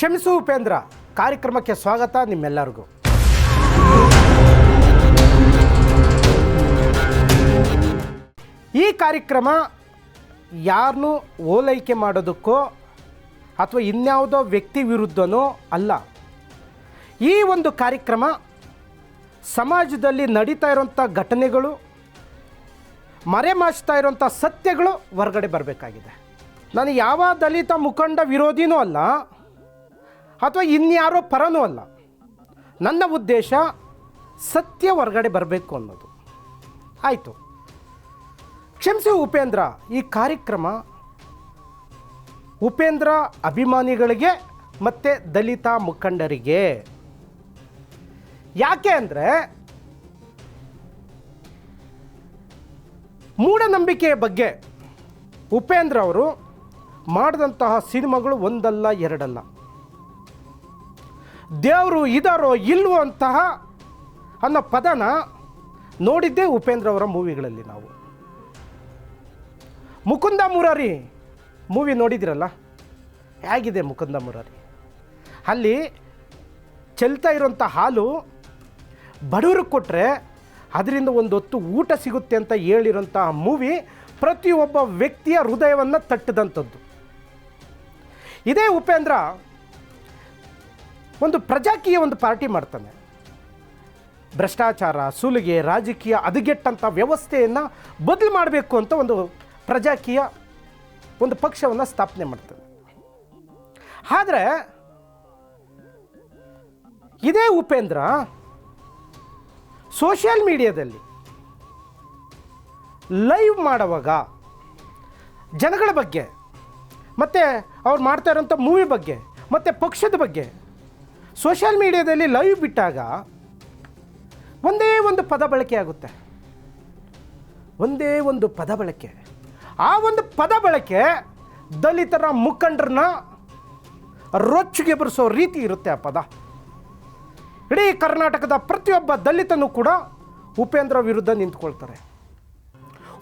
ಕ್ಷಮಿಸು ಉಪೇಂದ್ರ ಕಾರ್ಯಕ್ರಮಕ್ಕೆ ಸ್ವಾಗತ ನಿಮ್ಮೆಲ್ಲರಿಗೂ. ಈ ಕಾರ್ಯಕ್ರಮ ಯಾರನ್ನೂ ಓಲೈಕೆ ಮಾಡೋದಕ್ಕೋ ಅಥವಾ ಇನ್ಯಾವುದೋ ವ್ಯಕ್ತಿ ವಿರುದ್ಧನೋ ಅಲ್ಲ. ಈ ಒಂದು ಕಾರ್ಯಕ್ರಮ ಸಮಾಜದಲ್ಲಿ ನಡೀತಾ ಇರೋಂಥ ಘಟನೆಗಳು, ಮರೆಮಾಚ್ತಾ ಇರೋಂಥ ಸತ್ಯಗಳು ಹೊರಗಡೆ ಬರಬೇಕಾಗಿದೆ. ನಾನು ಯಾವ ದಲಿತ ಮುಖಂಡ ವಿರೋಧಿನೂ ಅಲ್ಲ ಅಥವಾ ಇನ್ಯಾರೋ ಪರನೂ ಅಲ್ಲ. ನನ್ನ ಉದ್ದೇಶ ಸತ್ಯ ಹೊರಗಡೆ ಬರಬೇಕು ಅನ್ನೋದು. ಆಯಿತು, ಕ್ಷಮಿಸಿ ಉಪೇಂದ್ರ ಈ ಕಾರ್ಯಕ್ರಮ ಉಪೇಂದ್ರ ಅಭಿಮಾನಿಗಳಿಗೆ ಮತ್ತು ದಲಿತ ಮುಖಂಡರಿಗೆ. ಯಾಕೆ ಅಂದರೆ ಮೂಢನಂಬಿಕೆಯ ಬಗ್ಗೆ ಉಪೇಂದ್ರ ಅವರು ಮಾಡಿದಂತಹ ಸಿನಿಮಾಗಳು ಒಂದಲ್ಲ ಎರಡಲ್ಲ. ದೇವರು ಇದಾರೋ ಇಲ್ವೋ ಅಂತಹ ಅನ್ನೋ ಪದನ ನೋಡಿದ್ದೇ ಉಪೇಂದ್ರ ಅವರ ಮೂವಿಗಳಲ್ಲಿ. ನಾವು ಮುಕುಂದ ಮುರಾರಿ ಮೂವಿ ನೋಡಿದಿರಲ್ಲ, ಹೇಗಿದೆ ಮುಕುಂದ ಮುರಾರಿ? ಅಲ್ಲಿ ಚೆಲ್ತಾ ಇರೋಂಥ ಹಾಲು ಬಡವ್ರಿಗೆ ಕೊಟ್ಟರೆ ಅದರಿಂದ ಒಂದು ಹೊತ್ತು ಊಟ ಸಿಗುತ್ತೆ ಅಂತ ಹೇಳಿರೋಂಥ ಮೂವಿ ಪ್ರತಿಯೊಬ್ಬ ವ್ಯಕ್ತಿಯ ಹೃದಯವನ್ನು ತಟ್ಟಿದಂಥದ್ದು. ಇದೇ ಉಪೇಂದ್ರ ಒಂದು ಪ್ರಜಾಕೀಯ ಒಂದು ಪಾರ್ಟಿ ಮಾಡ್ತಾನೆ. ಭ್ರಷ್ಟಾಚಾರ, ಸುಲಿಗೆ, ರಾಜಕೀಯ ಹದಗೆಟ್ಟಂಥ ವ್ಯವಸ್ಥೆಯನ್ನು ಬದಲು ಮಾಡಬೇಕು ಅಂತ ಒಂದು ಪ್ರಜಾಕೀಯ ಒಂದು ಪಕ್ಷವನ್ನು ಸ್ಥಾಪನೆ ಮಾಡ್ತಾನೆ. ಆದರೆ ಇದೇ ಉಪೇಂದ್ರ ಸೋಷಿಯಲ್ ಮೀಡಿಯಾದಲ್ಲಿ ಲೈವ್ ಮಾಡುವಾಗ ಜನಗಳ ಬಗ್ಗೆ ಮತ್ತು ಅವ್ರು ಮಾಡ್ತಾ ಇರೋಂಥ ಮೂವಿ ಬಗ್ಗೆ ಮತ್ತು ಪಕ್ಷದ ಬಗ್ಗೆ ಸೋಷಿಯಲ್ ಮೀಡಿಯಾದಲ್ಲಿ ಲೈವ್ ಬಿಟ್ಟಾಗ ಒಂದೇ ಒಂದು ಪದ ಬಳಕೆ ಆಗುತ್ತೆ. ಒಂದೇ ಒಂದು ಪದ ಬಳಕೆ. ಆ ಒಂದು ಪದ ಬಳಕೆ ದಲಿತರ ಮುಖಂಡರನ್ನ ರೊಚ್ಚಿಗೆ ಬರೆಸೋ ರೀತಿ ಇರುತ್ತೆ. ಆ ಪದ ಇಡೀ ಕರ್ನಾಟಕದ ಪ್ರತಿಯೊಬ್ಬ ದಲಿತನೂ ಕೂಡ ಉಪೇಂದ್ರ ವಿರುದ್ಧ ನಿಂತ್ಕೊಳ್ತಾರೆ.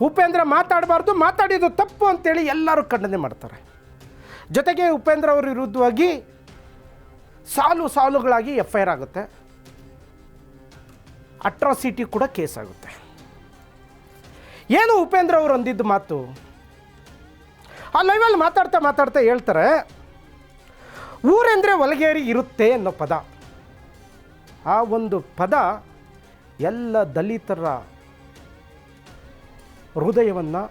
ಉಪೇಂದ್ರ ಮಾತಾಡಬಾರ್ದು, ಮಾತಾಡಿದ್ದು ತಪ್ಪು ಅಂತೇಳಿ ಎಲ್ಲರೂ ಖಂಡನೆ ಮಾಡ್ತಾರೆ. ಜೊತೆಗೆ ಉಪೇಂದ್ರ ಅವರ ವಿರುದ್ಧವಾಗಿ ಸಾಲುಗಳಾಗಿ FIR ಆಗುತ್ತೆ, ಅಟ್ರಾಸಿಟಿ ಕೂಡ ಕೇಸ್ ಆಗುತ್ತೆ. ಏನು ಉಪೇಂದ್ರ ಅವರು ಅಂದಿದ್ದು ಮಾತು? ಆ ಲೈವಲ್ಲಿ ಮಾತಾಡ್ತಾ ಹೇಳ್ತಾರೆ, ಊರೆಂದರೆ ಒಲಗೇರಿ ಇರುತ್ತೆ ಅನ್ನೋ ಪದ. ಆ ಒಂದು ಪದ ಎಲ್ಲ ದಲಿತರ ಹೃದಯವನ್ನು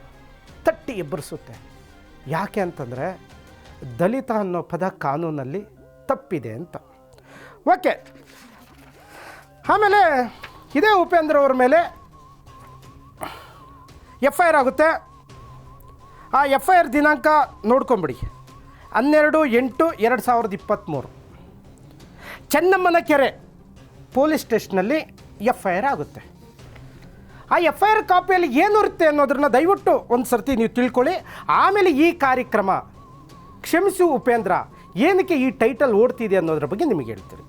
ತಟ್ಟಿ ಎಬ್ಬರಿಸುತ್ತೆ. ಯಾಕೆ ಅಂತಂದರೆ ದಲಿತ ಅನ್ನೋ ಪದ ಕಾನೂನಲ್ಲಿ ತಪ್ಪಿದೆ ಅಂತ. ಓಕೆ, ಆಮೇಲೆ ಇದೇ ಉಪೇಂದ್ರ ಅವ್ರ ಮೇಲೆ FIR ಆಗುತ್ತೆ. ಆ FIR ದಿನಾಂಕ ನೋಡ್ಕೊಂಬಿಡಿ, 12/8/2023 ಚೆನ್ನಮ್ಮನ ಕೆರೆ ಪೊಲೀಸ್ ಸ್ಟೇಷನಲ್ಲಿ FIR ಆಗುತ್ತೆ. ಆ FIR ಕಾಪಿಯಲ್ಲಿ ಏನು ಇರುತ್ತೆ ಅನ್ನೋದನ್ನ ದಯವಿಟ್ಟು ಒಂದು ಸರ್ತಿ ನೀವು ತಿಳ್ಕೊಳ್ಳಿ. ಆಮೇಲೆ ಈ ಕಾರ್ಯಕ್ರಮ ಕ್ಷಮಿಸು ಉಪೇಂದ್ರ ಏನಕ್ಕೆ ಈ ಟೈಟಲ್ ಓಡ್ತಿದೆ ಅನ್ನೋದ್ರ ಬಗ್ಗೆ ನಿಮಗೆ ಹೇಳ್ತೀರಿ.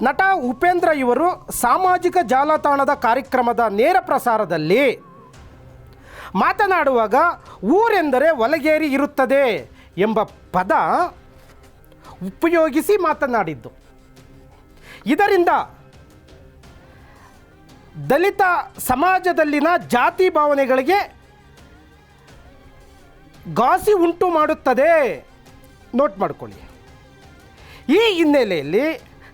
ನಟ ಉಪೇಂದ್ರ ಇವರು ಸಾಮಾಜಿಕ ಜಾಲತಾಣದ ಕಾರ್ಯಕ್ರಮದ ನೇರ ಪ್ರಸಾರದಲ್ಲಿ ಮಾತನಾಡುವಾಗ ಊರೆಂದರೆ ಒಲಗೇರಿ ಇರುತ್ತದೆ ಎಂಬ ಪದ ಉಪಯೋಗಿಸಿ ಮಾತನಾಡಿದ್ದು. ಇದರಿಂದ ದಲಿತ ಸಮಾಜದಲ್ಲಿನ ಜಾತಿ ಭಾವನೆಗಳಿಗೆ ಘಾಸಿ ಉಂಟು ಮಾಡುತ್ತದೆ. ನೋಟ್ ಮಾಡಿಕೊಳ್ಳಿ. ಈ ಹಿನ್ನೆಲೆಯಲ್ಲಿ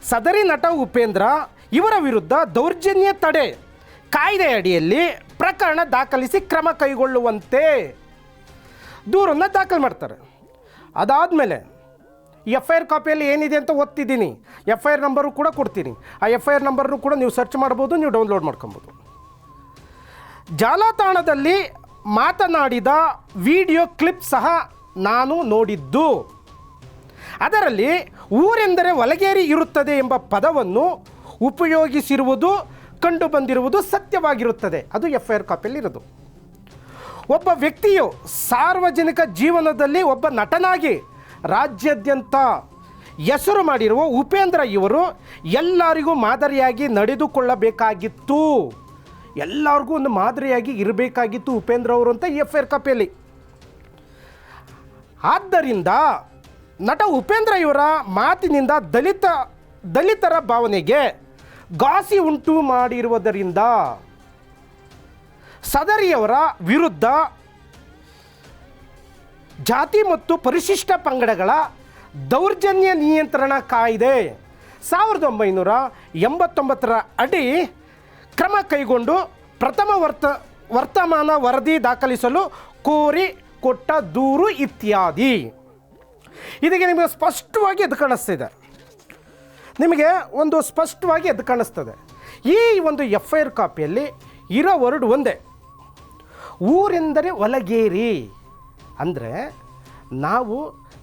ಸದರಿ ನಟ ಉಪೇಂದ್ರ ಇವರ ವಿರುದ್ಧ ದೌರ್ಜನ್ಯ ತಡೆ ಕಾಯ್ದೆ ಅಡಿಯಲ್ಲಿ ಪ್ರಕರಣ ದಾಖಲಿಸಿ ಕ್ರಮ ಕೈಗೊಳ್ಳುವಂತೆ ದೂರನ್ನು ದಾಖಲು ಮಾಡ್ತಾರೆ. ಅದಾದಮೇಲೆ FIR ಕಾಪಿಯಲ್ಲಿ ಏನಿದೆ ಅಂತ ಓದ್ತಿದ್ದೀನಿ, FIR ನಂಬರು ಕೂಡ ಕೊಡ್ತೀನಿ. ಆ FIR ನಂಬರನ್ನು ಕೂಡ ನೀವು ಸರ್ಚ್ ಮಾಡ್ಬೋದು, ನೀವು ಡೌನ್ಲೋಡ್ ಮಾಡ್ಕೊಬೋದು. ಜಾಲತಾಣದಲ್ಲಿ ಮಾತನಾಡಿದ ವಿಡಿಯೋ ಕ್ಲಿಪ್ ಸಹ ನಾನು ನೋಡಿದ್ದು. ಅದರಲ್ಲಿ ಊರೆಂದರೆ ಒಲಗೇರಿ ಇರುತ್ತದೆ ಎಂಬ ಪದವನ್ನು ಉಪಯೋಗಿಸಿರುವುದು ಕಂಡು ಬಂದಿರುವುದು ಸತ್ಯವಾಗಿರುತ್ತದೆ. ಅದು FIR ಕಾಪಿಯಲ್ಲಿ ಇರೋದು. ಒಬ್ಬ ವ್ಯಕ್ತಿಯು ಸಾರ್ವಜನಿಕ ಜೀವನದಲ್ಲಿ ಒಬ್ಬ ನಟನಾಗಿ ರಾಜ್ಯಾದ್ಯಂತ ಹೆಸರು ಮಾಡಿರುವ ಉಪೇಂದ್ರ ಇವರು ಎಲ್ಲರಿಗೂ ಮಾದರಿಯಾಗಿ ನಡೆದುಕೊಳ್ಳಬೇಕಾಗಿತ್ತು. ಎಲ್ಲರಿಗೂ ಒಂದು ಮಾದರಿಯಾಗಿ ಇರಬೇಕಾಗಿತ್ತು ಉಪೇಂದ್ರ ಅವರು ಅಂತ FIR ಕಾಪಿಯಲ್ಲಿ. ಆದ್ದರಿಂದ ನಟ ಉಪೇಂದ್ರ ಇವರ ಮಾತಿನಿಂದ ದಲಿತರ ಭಾವನೆಗೆ ಘಾಸಿ ಉಂಟು ಮಾಡಿರುವುದರಿಂದ ಸದರಿಯವರ ವಿರುದ್ಧ ಜಾತಿ ಮತ್ತು ಪರಿಶಿಷ್ಟ ಪಂಗಡಗಳ ದೌರ್ಜನ್ಯ ನಿಯಂತ್ರಣ ಕಾಯ್ದೆ 1989 ಅಡಿ ಕ್ರಮ ಕೈಗೊಂಡು ಪ್ರಥಮ ವರ್ತಮಾನ ವರದಿ ದಾಖಲಿಸಲು ಕೋರಿ ಕೊಟ್ಟ ದೂರು ಇತ್ಯಾದಿ. ಇದಕ್ಕೆ ನಿಮಗೆ ಸ್ಪಷ್ಟವಾಗಿ ಎದ್ದು ಕಾಣಿಸ್ತಿದೆ, ನಿಮಗೆ ಒಂದು ಸ್ಪಷ್ಟವಾಗಿ ಎದ್ದು ಕಾಣಿಸ್ತದೆ. ಈ ಒಂದು FIR ಕಾಪಿಯಲ್ಲಿ ಇರೋ ವರ್ಡ್ ಒಂದೇ, ಊರೆಂದರೆ ಒಲಗೇರಿ. ಅಂದರೆ ನಾವು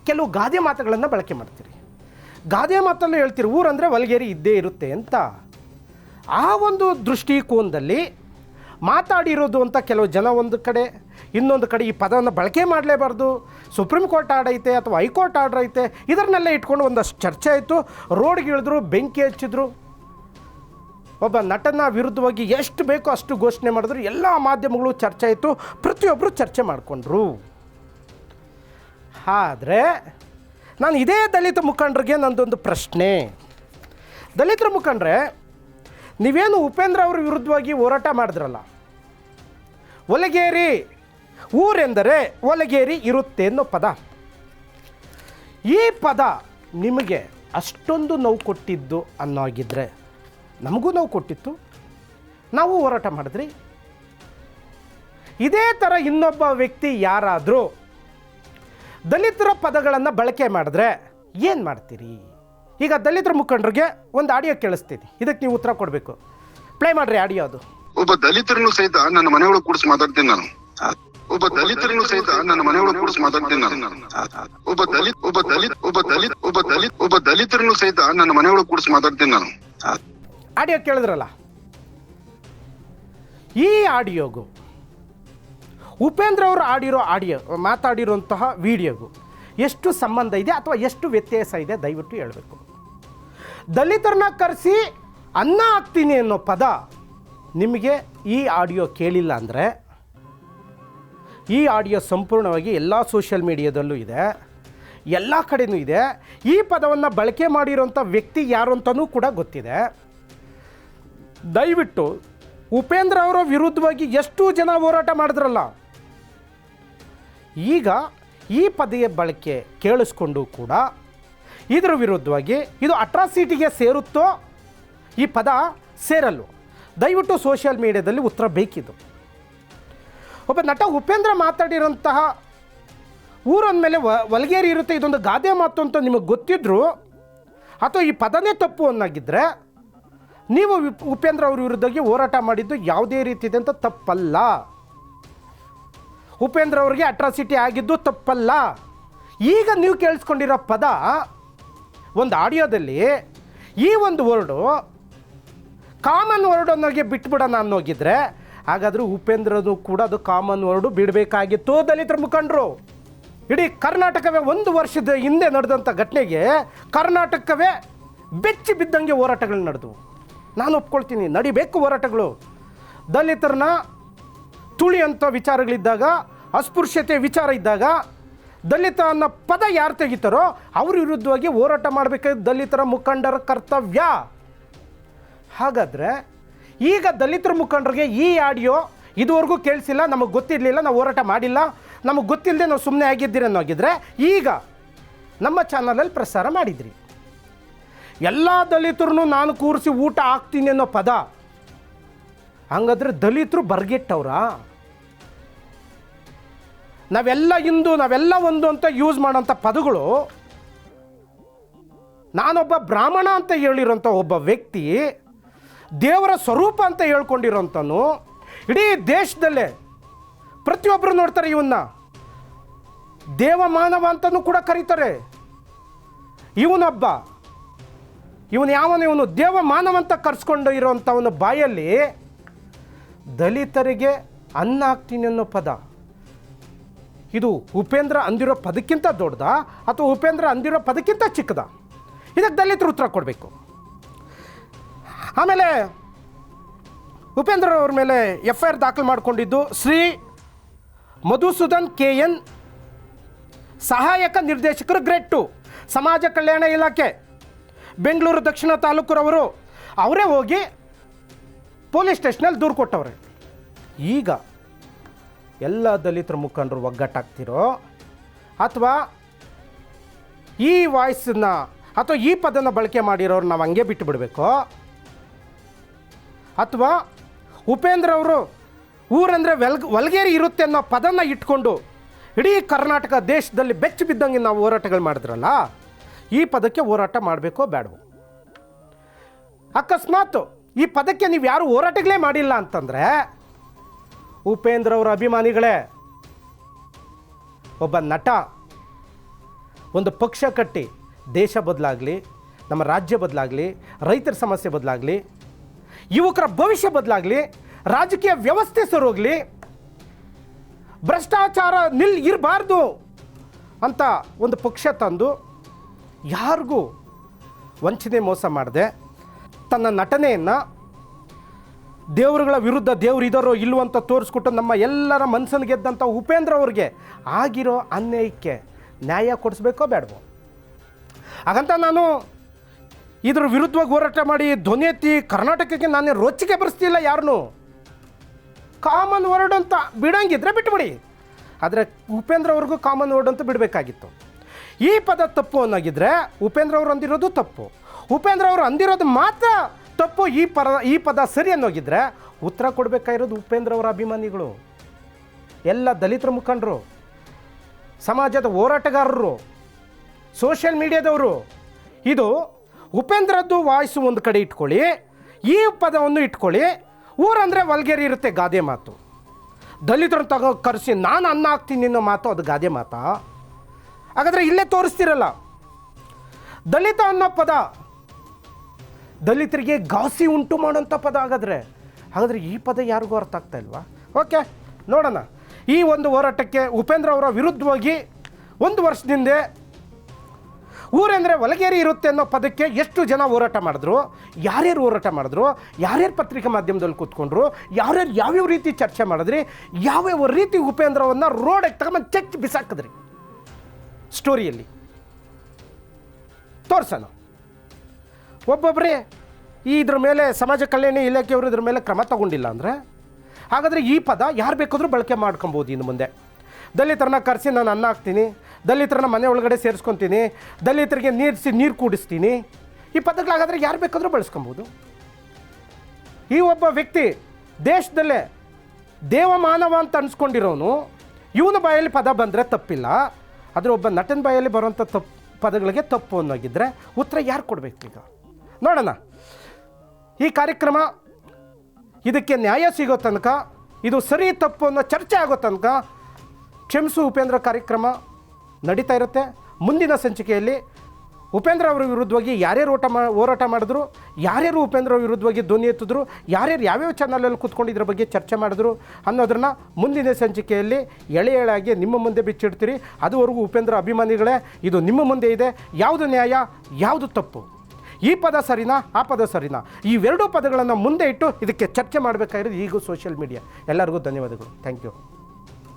ಕೆಲವು ಗಾದೆ ಮಾತುಗಳನ್ನು ಬಳಕೆ ಮಾಡ್ತೀರಿ, ಗಾದೆ ಮಾತಲ್ಲೂ ಹೇಳ್ತೀರಿ ಊರಂದರೆ ಒಲಗೇರಿ ಇದ್ದೇ ಇರುತ್ತೆ ಅಂತ. ಆ ಒಂದು ದೃಷ್ಟಿಕೋನದಲ್ಲಿ ಮಾತಾಡಿರೋದು ಅಂತ ಕೆಲವು ಜನ ಒಂದು ಕಡೆ, ಇನ್ನೊಂದು ಕಡೆ ಈ ಪದವನ್ನು ಬಳಕೆ ಮಾಡಲೇಬಾರ್ದು, ಸುಪ್ರೀಂ ಕೋರ್ಟ್ ಆರ್ಡರ್ ಐತೆ ಅಥವಾ ಹೈಕೋರ್ಟ್ ಆರ್ಡರ್ ಐತೆ, ಇದನ್ನೆಲ್ಲ ಇಟ್ಕೊಂಡು ಒಂದಷ್ಟು ಚರ್ಚೆ ಆಯಿತು. ರೋಡ್ಗೆ ಇಳಿದ್ರು, ಬೆಂಕಿ ಹಚ್ಚಿದ್ರು, ಒಬ್ಬ ನಟನ ವಿರುದ್ಧವಾಗಿ ಎಷ್ಟು ಬೇಕೋ ಅಷ್ಟು ಘೋಷಣೆ ಮಾಡಿದ್ರು, ಎಲ್ಲ ಮಾಧ್ಯಮಗಳು ಚರ್ಚೆ ಆಯಿತು, ಪ್ರತಿಯೊಬ್ಬರು ಚರ್ಚೆ ಮಾಡಿಕೊಂಡ್ರು. ಆದರೆ ನಾನು ಇದೇ ದಲಿತ ಮುಖಂಡರಿಗೆ ನಂದೊಂದು ಪ್ರಶ್ನೆ. ದಲಿತರ ಮುಖಂಡ್ರೆ, ನೀವೇನು ಉಪೇಂದ್ರ ಅವ್ರ ವಿರುದ್ಧವಾಗಿ ಹೋರಾಟ ಮಾಡಿದ್ರಲ್ಲ, ಒಲಗೇರಿ ಊರೆಂದರೆ ಒಲಗೇರಿ ಇರುತ್ತೆ ಅನ್ನೋ ಪದ, ಈ ಪದ ನಿಮಗೆ ಅಷ್ಟೊಂದು ನೋವು ಕೊಟ್ಟಿದ್ದು ಅನ್ನೋಗಿದ್ದರೆ, ನಮಗೂ ನೋವು ಕೊಟ್ಟಿತ್ತು, ನಾವು ಹೋರಾಟ ಮಾಡಿದ್ರಿ. ಇದೇ ಥರ ಇನ್ನೊಬ್ಬ ವ್ಯಕ್ತಿ ಯಾರಾದರೂ ದಲಿತರ ಪದಗಳನ್ನು ಬಳಕೆ ಮಾಡಿದ್ರೆ ಏನು ಮಾಡ್ತೀರಿ? ಈಗ ದಲಿತರ ಮುಖಂಡರಿಗೆ ಒಂದು ಆಡಿಯೋ ಕೇಳಿಸ್ತೀನಿ, ಇದಕ್ಕೆ ನೀವು ಉತ್ತರ ಕೊಡಬೇಕು. ಪ್ಲೇ ಮಾಡ್ರಿ ಆಡಿಯೋ. ಅದು ಒಬ್ಬ ದಲಿತರನ್ನು ಸಹಿತ ನನ್ನ ಮನೆಯೊಳಗೆ ಕೂಡಿಸಿ ಮಾತಾಡ್ತೀನಿ ನಾನು. ಒಬ್ಬ ದಲಿತರನ್ನು ಸಹಿತ ನನ್ನ ಮನೆಯೊಳಗೆ ಕೂಡಿಸಿ ಮಾತಾಡ್ತೀನಿ ನಾನು. ಒಬ್ಬ ದಲಿತರನ್ನು ಸಹಿತ ನನ್ನ ಮನೆಯೊಳಗೆ ಕೂಡಿಸಿ ಮಾತಾಡ್ತೀನಿ ನಾನು. ಆಡಿಯೋ ಕೇಳಿದ್ರಲ್ಲ, ಈ ಆಡಿಯೋಗೂ ಉಪೇಂದ್ರ ಅವರು ಮಾತಾಡಿರುವಂತಹ ವಿಡಿಯೋಗೂ ಎಷ್ಟು ಸಂಬಂಧ ಇದೆ ಅಥವಾ ಎಷ್ಟು ವ್ಯತ್ಯಾಸ ಇದೆ ದಯವಿಟ್ಟು ಹೇಳಬೇಕು. ದಲಿತರನ್ನ ಕರೆಸಿ ಅನ್ನ ಹಾಕ್ತೀನಿ ಅನ್ನೋ ಪದ ನಿಮಗೆ ಈ ಆಡಿಯೋ ಕೇಳಿಲ್ಲ ಅಂದರೆ, ಈ ಆಡಿಯೋ ಸಂಪೂರ್ಣವಾಗಿ ಎಲ್ಲ ಸೋಷಿಯಲ್ ಮೀಡಿಯಾದಲ್ಲೂ ಇದೆ, ಎಲ್ಲ ಕಡೆಯೂ ಇದೆ. ಈ ಪದವನ್ನು ಬಳಕೆ ಮಾಡಿರೋಂಥ ವ್ಯಕ್ತಿ ಯಾರು ಅಂತಲೂ ಕೂಡ ಗೊತ್ತಿದೆ. ದಯವಿಟ್ಟು ಉಪೇಂದ್ರ ಅವರ ವಿರುದ್ಧವಾಗಿ ಎಷ್ಟು ಜನ ಹೋರಾಟ ಮಾಡಿದ್ರಲ್ಲ, ಈಗ ಈ ಪದದ ಬಳಕೆ ಕೇಳಿಸ್ಕೊಂಡು ಕೂಡ ಇದರ ವಿರುದ್ಧವಾಗಿ ಇದು ಅಟ್ರಾಸಿಟಿಗೆ ಸೇರುತ್ತೋ, ಈ ಪದ ಸೇರಲ್ವೋ, ದಯವಿಟ್ಟು ಸೋಷಿಯಲ್ ಮೀಡಿಯಾದಲ್ಲಿ ಉತ್ತರ ಬೇಕಿದ್ದು. ಒಬ್ಬ ನಟ ಉಪೇಂದ್ರ ಮಾತಾಡಿರೋಂತಹ ಊರಂದಮೇಲೆ ಒಲಗೇರಿ ಇರುತ್ತೆ, ಇದೊಂದು ಗಾದೆ ಮಾತು ಅಂತ ನಿಮಗೆ ಗೊತ್ತಿದ್ರು ಅಥವಾ ಈ ಪದನೇ ತಪ್ಪು ಅನ್ನಾಗಿದ್ದರೆ, ನೀವು ಉಪೇಂದ್ರ ಅವ್ರ ವಿರುದ್ಧವಾಗಿ ಹೋರಾಟ ಮಾಡಿದ್ದು ಯಾವುದೇ ರೀತಿದಂಥ ತಪ್ಪಲ್ಲ. ಉಪೇಂದ್ರ ಅವ್ರಿಗೆ ಅಟ್ರಾಸಿಟಿ ಆಗಿದ್ದು ತಪ್ಪಲ್ಲ. ಈಗ ನೀವು ಕೇಳಿಸ್ಕೊಂಡಿರೋ ಪದ ಒಂದು ಆಡಿಯೋದಲ್ಲಿ ಈ ಒಂದು ವರ್ಡು ಕಾಮನ್ ವರ್ಡ್ ಅನ್ನೋಗೆ ಬಿಟ್ಬಿಡೋಣ ಅನ್ನೋಗಿದ್ರೆ, ಹಾಗಾದರೂ ಉಪೇಂದ್ರನು ಕೂಡ ಅದು ಕಾಮನ್ ವರ್ಡು ಬಿಡಬೇಕಾಗಿತ್ತು. ದಲಿತರ ಮುಖಂಡರು ಇಡೀ ಕರ್ನಾಟಕವೇ ಒಂದು ವರ್ಷದ ಹಿಂದೆ ನಡೆದಂಥ ಘಟನೆಗೆ ಕರ್ನಾಟಕವೇ ಬೆಚ್ಚಿ ಬಿದ್ದಂಗೆ ಹೋರಾಟಗಳು ನಡೆದವು. ನಾನು ಒಪ್ಕೊಳ್ತೀನಿ, ನಡಿಬೇಕು ಹೋರಾಟಗಳು. ದಲಿತರನ್ನ ತುಳಿಯಂಥ ವಿಚಾರಗಳಿದ್ದಾಗ, ಅಸ್ಪೃಶ್ಯತೆ ವಿಚಾರ ಇದ್ದಾಗ, ದಲಿತ ಅನ್ನೋ ಪದ ಯಾರು ತೆಗಿತಾರೋ ಅವ್ರ ವಿರುದ್ಧವಾಗಿ ಹೋರಾಟ ಮಾಡಬೇಕಾದ ದಲಿತರ ಮುಖಂಡರ ಕರ್ತವ್ಯ. ಹಾಗಾದರೆ ಈಗ ದಲಿತರ ಮುಖಂಡರಿಗೆ ಈ ಆಡಿಯೋ ಇದುವರೆಗೂ ಕೇಳಿಸಿಲ್ಲ, ನಮಗೆ ಗೊತ್ತಿರಲಿಲ್ಲ, ನಾವು ಹೋರಾಟ ಮಾಡಿಲ್ಲ, ನಮಗೆ ಗೊತ್ತಿಲ್ಲದೆ ನಾವು ಸುಮ್ಮನೆ ಆಗಿದ್ದೀರಿ ಅನ್ನೋಗಿದ್ರೆ, ಈಗ ನಮ್ಮ ಚಾನಲಲ್ಲಿ ಪ್ರಸಾರ ಮಾಡಿದ್ರಿ. ಎಲ್ಲ ದಲಿತರನ್ನು ನಾನು ಕೂರಿಸಿ ಊಟ ಹಾಕ್ತೀನಿ ಅನ್ನೋ ಪದ, ಹಂಗಾದ್ರೆ ದಲಿತರು ಬರ್ಗೆಟ್ಟವ್ರಾ? ನಾವೆಲ್ಲ ಹಿಂದೂ, ನಾವೆಲ್ಲ ಒಂದು ಅಂತ ಯೂಸ್ ಮಾಡೋಂಥ ಪದಗಳು, ನಾನೊಬ್ಬ ಬ್ರಾಹ್ಮಣ ಅಂತ ಹೇಳಿರೋಂಥ ಒಬ್ಬ ವ್ಯಕ್ತಿ, ದೇವರ ಸ್ವರೂಪ ಅಂತ ಹೇಳ್ಕೊಂಡಿರೋಂಥನು, ಇಡೀ ದೇಶದಲ್ಲೇ ಪ್ರತಿಯೊಬ್ಬರು ನೋಡ್ತಾರೆ, ಇವನ್ನ ದೇವಮಾನವ ಅಂತಲೂ ಕೂಡ ಕರೀತಾರೆ. ಇವನು ದೇವಮಾನವ ಅಂತ ಕರೆಸ್ಕೊಂಡು ಇರೋಂಥವನ ಬಾಯಲ್ಲಿ ದಲಿತರಿಗೆ ಅನ್ನ ಹಾಕ್ತೀನಿ ಅನ್ನೋ ಪದ, ಇದು ಉಪೇಂದ್ರ ಅಂದಿರೋ ಪದಕ್ಕಿಂತ ದೊಡ್ಡದ ಅಥವಾ ಉಪೇಂದ್ರ ಅಂದಿರೋ ಪದಕ್ಕಿಂತ ಚಿಕ್ಕದ? ಇದಕ್ಕೆ ದಲಿತರು ಉತ್ತರ ಕೊಡಬೇಕು. ಆಮೇಲೆ ಉಪೇಂದ್ರ ಅವ್ರ ಮೇಲೆ FIR ದಾಖಲು ಮಾಡಿಕೊಂಡಿದ್ದು ಶ್ರೀ ಮಧುಸೂದನ್ KN, ಸಹಾಯಕ ನಿರ್ದೇಶಕರು ಗ್ರೇಡ್ 2. ಸಮಾಜ ಕಲ್ಯಾಣ ಇಲಾಖೆ ಬೆಂಗಳೂರು ದಕ್ಷಿಣ ತಾಲೂಕರವರು ಅವರೇ ಹೋಗಿ ಪೊಲೀಸ್ ಸ್ಟೇಷನಲ್ಲಿ ದೂರು ಕೊಟ್ಟವ್ರೆ. ಈಗ ಎಲ್ಲ ದಲಿತರ ಮುಖಂಡರು ಒಗ್ಗಟ್ಟಾಗ್ತಿರೋ ಅಥವಾ ಈ ವಾಯ್ಸನ್ನ ಅಥವಾ ಈ ಪದನ ಬಳಕೆ ಮಾಡಿರೋರು ನಾವು ಹಂಗೆ ಬಿಟ್ಟು ಬಿಡಬೇಕೋ, ಅಥವಾ ಉಪೇಂದ್ರ ಅವರು ಊರಂದರೆ ವಲ್ಗೇರಿ ಇರುತ್ತೆ ಅನ್ನೋ ಪದನ ಇಟ್ಕೊಂಡು ಇಡೀ ಕರ್ನಾಟಕ ದೇಶದಲ್ಲಿ ಬೆಚ್ಚಿ ಬಿದ್ದಂಗೆ ನಾವು ಹೋರಾಟಗಳು ಮಾಡಿದ್ರಲ್ಲ, ಈ ಪದಕ್ಕೆ ಹೋರಾಟ ಮಾಡಬೇಕೋ ಬೇಡವೋ? ಅಕಸ್ಮಾತ್ ಈ ಪದಕ್ಕೆ ನೀವು ಯಾರು ಹೋರಾಟಗಳೇ ಮಾಡಿಲ್ಲ ಅಂತಂದರೆ, ಉಪೇಂದ್ರ ಅವರ ಅಭಿಮಾನಿಗಳೇ, ಒಬ್ಬ ನಟ ಒಂದು ಪಕ್ಷ ಕಟ್ಟಿ ದೇಶ ಬದಲಾಗಲಿ, ನಮ್ಮ ರಾಜ್ಯ ಬದಲಾಗಲಿ, ರೈತರ ಸಮಸ್ಯೆ ಬದಲಾಗಲಿ, ಯುವಕರ ಭವಿಷ್ಯ ಬದಲಾಗಲಿ, ರಾಜಕೀಯ ವ್ಯವಸ್ಥೆ ಸರೋಗಲಿ, ಭ್ರಷ್ಟಾಚಾರ ಇರಬಾರ್ದು ಅಂತ ಒಂದು ಪಕ್ಷ ತಂದು ಯಾರಿಗೂ ವಂಚನೆ ಮೋಸ ಮಾಡದೆ ತನ್ನ ನಟನೆಯನ್ನು ದೇವರುಗಳ ವಿರುದ್ಧ ದೇವ್ರು ಇದ್ದಾರೋ ಇಲ್ಲವೋ ಅಂತ ತೋರಿಸ್ಕೊಟ್ಟು ನಮ್ಮ ಎಲ್ಲರ ಮನಸ್ಸನ್ನು ಗೆದ್ದಂಥ ಉಪೇಂದ್ರ ಅವ್ರಿಗೆ ಆಗಿರೋ ಅನ್ಯಾಯಕ್ಕೆ ನ್ಯಾಯ ಕೊಡಿಸ್ಬೇಕೋ ಬೇಡವೋ? ಹಾಗಂತ ನಾನು ಇದ್ರ ವಿರುದ್ಧವಾಗಿ ಹೋರಾಟ ಮಾಡಿ ಧ್ವನಿ ಎತ್ತಿ ಕರ್ನಾಟಕಕ್ಕೆ ನಾನೇ ರೊಚ್ಚಿಗೆ ಬರೆಸ್ತಿಲ್ಲ ಯಾರನ್ನೂ. ಕಾಮನ್ ವರ್ಡ್ ಅಂತ ಬಿಡಂಗಿದ್ರೆ ಬಿಟ್ಬಿಡಿ, ಆದರೆ ಉಪೇಂದ್ರ ಅವ್ರಿಗೂ ಕಾಮನ್ ವರ್ಡ್ ಅಂತ ಬಿಡಬೇಕಾಗಿತ್ತು. ಈ ಪದ ತಪ್ಪು ಅನ್ನೋಗಿದ್ರೆ ಉಪೇಂದ್ರ ಅವರು ಅಂದಿರೋದು ತಪ್ಪು, ಉಪೇಂದ್ರ ಅವರು ಅಂದಿರೋದು ಮಾತ್ರ ತಪ್ಪು, ಈ ಪದ ಸರಿ ಅನ್ನೋಗಿದ್ರೆ ಉತ್ತರ ಕೊಡಬೇಕಾಗಿರೋದು ಉಪೇಂದ್ರ ಅವರ ಅಭಿಮಾನಿಗಳು, ಎಲ್ಲ ದಲಿತರ ಮುಖಂಡರು, ಸಮಾಜದ ಹೋರಾಟಗಾರರು, ಸೋಷಿಯಲ್ ಮೀಡಿಯಾದವರು. ಇದು ಉಪೇಂದ್ರದ್ದು ವಾಯ್ಸು ಒಂದು ಕಡೆ ಇಟ್ಕೊಳ್ಳಿ, ಈ ಪದವನ್ನು ಇಟ್ಕೊಳ್ಳಿ. ಊರಂದರೆ ವಲ್ಗೇರಿ ಇರುತ್ತೆ ಗಾದೆ ಮಾತು, ದಲಿತರನ್ನು ಕರೆಸಿ ನಾನು ಅನ್ನ ಹಾಕ್ತೀನಿ ಅನ್ನೋ ಮಾತು ಅದು ಗಾದೆ ಮಾತಾ? ಹಾಗಾದರೆ ಇಲ್ಲೇ ತೋರಿಸ್ತಿರಲ್ಲ, ದಲಿತ ಅನ್ನೋ ಪದ ದಲಿತರಿಗೆ ಘಾಸಿ ಉಂಟು ಮಾಡೋಂಥ ಪದ. ಹಾಗಾದರೆ ಈ ಪದ ಯಾರಿಗೂ ಅರ್ಥ ಆಗ್ತಾ ಇಲ್ವಾ? ಓಕೆ, ನೋಡೋಣ. ಈ ಒಂದು ಹೋರಾಟಕ್ಕೆ ಉಪೇಂದ್ರ ಅವರ ವಿರುದ್ಧವಾಗಿ 1 ವರ್ಷದಿಂದ ಊರೆಂದರೆ ವಲಗೇರಿ ಇರುತ್ತೆ ಅನ್ನೋ ಪದಕ್ಕೆ ಎಷ್ಟು ಜನ ಹೋರಾಟ ಮಾಡಿದ್ರು, ಯಾರ್ಯಾರು ಹೋರಾಟ ಮಾಡಿದ್ರು, ಯಾರ್ಯಾರು ಪತ್ರಿಕಾ ಮಾಧ್ಯಮದಲ್ಲಿ ಕೂತ್ಕೊಂಡ್ರು, ಯಾರ್ಯಾರು ಯಾವ್ಯಾವ ರೀತಿ ಚರ್ಚೆ ಮಾಡಿದ್ರಿ, ಯಾವ್ಯಾವ ರೀತಿ ಉಪೇಂದ್ರವನ್ನು ರೋಡಿಗೆ ತಗೊಂಡು ಚೆಕ್ ಬಿಸಾಕಿದ್ರಿ, ಸ್ಟೋರಿಯಲ್ಲಿ ತೋರ್ಸೋಣ. ಒಬ್ಬೊಬ್ಬರೇ ಇದ್ರ ಮೇಲೆ ಸಮಾಜ ಕಲ್ಯಾಣ ಇಲಾಖೆಯವರು ಇದ್ರ ಮೇಲೆ ಕ್ರಮ ತಗೊಂಡಿಲ್ಲ ಅಂದರೆ, ಹಾಗಾದರೆ ಈ ಪದ ಯಾರು ಬೇಕಾದರೂ ಬಳಕೆ ಮಾಡ್ಕೊಬೋದು. ಇನ್ನು ಮುಂದೆ ದಲಿತರನ್ನ ಕರೆಸಿ ನಾನು ಅನ್ನ ಹಾಕ್ತೀನಿ, ದಲಿತರನ್ನ ಮನೆ ಒಳಗಡೆ ಸೇರಿಸ್ಕೊತೀನಿ, ದಲಿತರಿಗೆ ನೀರು ಕೂಡಿಸ್ತೀನಿ, ಈ ಪದಗಳಾಗಾದರೆ ಯಾರು ಬೇಕಾದರೂ ಬಳಸ್ಕೊಬೋದು. ಈ ಒಬ್ಬ ವ್ಯಕ್ತಿ ದೇಶದಲ್ಲೇ ದೇವಮಾನವ ಅಂತ ಅನ್ಸ್ಕೊಂಡಿರೋನು, ಇವನ ಬಾಯಲ್ಲಿ ಪದ ಬಂದರೆ ತಪ್ಪಿಲ್ಲ, ಆದರೆ ಒಬ್ಬ ನಟನ ಬಾಯಲ್ಲಿ ಬರುವಂಥ ಪದಗಳಿಗೆ ತಪ್ಪು ಅನ್ನೋಗಿದ್ದರೆ ಉತ್ತರ ಯಾರು ಕೊಡಬೇಕು? ಈಗ ನೋಡೋಣ. ಈ ಕಾರ್ಯಕ್ರಮ ಇದಕ್ಕೆ ನ್ಯಾಯ ಸಿಗೋ ತನಕ, ಇದು ಸರಿ ತಪ್ಪು ಅನ್ನೋ ಚರ್ಚೆ ಆಗೋ ತನಕ ಕ್ಷಮಿಸು ಉಪೇಂದ್ರ ಕಾರ್ಯಕ್ರಮ ನಡೀತಾ ಇರುತ್ತೆ. ಮುಂದಿನ ಸಂಚಿಕೆಯಲ್ಲಿ ಉಪೇಂದ್ರ ಅವರ ವಿರುದ್ಧವಾಗಿ ಯಾರ್ಯಾರು ಹೋರಾಟ ಮಾಡಿದ್ರು, ಯಾರ್ಯಾರು ಉಪೇಂದ್ರ ಅವ್ರ ವಿರುದ್ಧವಾಗಿ ಧ್ವನಿ ಎತ್ತಿದ್ರು, ಯಾರ್ಯಾರು ಯಾವ್ಯಾವ ಚಾನಲಲ್ಲಿ ಕೂತ್ಕೊಂಡು ಇದ್ರ ಬಗ್ಗೆ ಚರ್ಚೆ ಮಾಡಿದ್ರು ಅನ್ನೋದನ್ನು ಮುಂದಿನ ಸಂಚಿಕೆಯಲ್ಲಿ ಎಳೆಯಾಗಿ ನಿಮ್ಮ ಮುಂದೆ ಬಿಚ್ಚಿಡ್ತೀರಿ. ಅದುವರೆಗೂ ಉಪೇಂದ್ರ ಅಭಿಮಾನಿಗಳೇ, ಇದು ನಿಮ್ಮ ಮುಂದೆ ಇದೆ. ಯಾವುದು ನ್ಯಾಯ, ಯಾವುದು ತಪ್ಪು, ಈ ಪದ ಸರಿನಾ, ಆ ಪದ ಸರಿನಾ, ಈ 2 ಪದಗಳನ್ನು ಮುಂದೆ ಇಟ್ಟು ಇದಕ್ಕೆ ಚರ್ಚೆ ಮಾಡಬೇಕಾಗಿರೋದು ಈಗ ಸೋಷಿಯಲ್ ಮೀಡಿಯಾ. ಎಲ್ಲರಿಗೂ ಧನ್ಯವಾದಗಳು. Thank you.